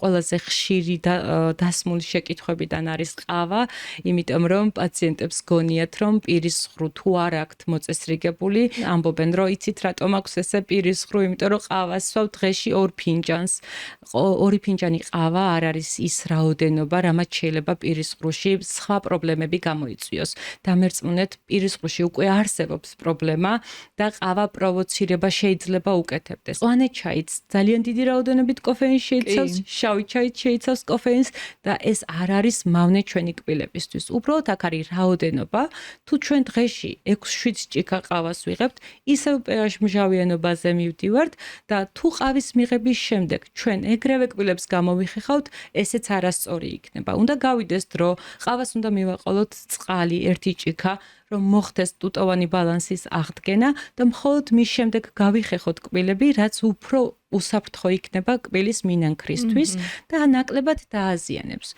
ყველაზე ხშირი დასმული შეკითხვებიდან არის ყავა, იმიტომ რომ პაციენტებს გონიათ, რომ პირის ღრუ თუ არ აქვთ მოწესრიგებული, ამბობენ, რომ იცით რატომ აქვს ესე პირის ღრუ, იმიტომ რომ ყავას ვსვავ დღეში 2 ფინჯანს. 2 ფინჯანი ყავა არ არის ის რაოდენობა, რამაც შეიძლება პირის ღრუში სხვა პრობლემები გამოიწვიოს. დამერწმუნეთ, პირის ღრუში უკვე არსებობს პრობლემა და ყავა პროვოცირება შეიძლება უკეთებდეს. მწვანე ჩაიც ძალიან დიდი რაოდენობით კოფეინს შეიცავს, შავი ჩაიც შეიცავს კოფეინს და ეს არ არის მავნე ჩვენი კბილებისთვის. უბრალოდ აქ არის რაოდენობა, თუ ჩვენ დღეში 6-7 ჭიქა ყავას ვიღებთ, ისევ pH მჟავიანობაზე მივდივართ და თუ ყავის მიღების შემდეგ ჩვენ ეგრევე კბილებს გამოვიხეხავთ, ესეც არასწორი იქნება. უნდა გავიდეს დრო, ყავას უნდა მივაყოლოთ წყალი 1 ჭიქა, რომ მოხდეს ტუტოვანი ბალანსის აღდგენა და მხოლოდ მის შემდეგ გავიხეხოთ კბილები, რაც უფრო უსაფრთხო იქნება კბილის მინანქრისთვის და ნაკლებად დააზიანებს.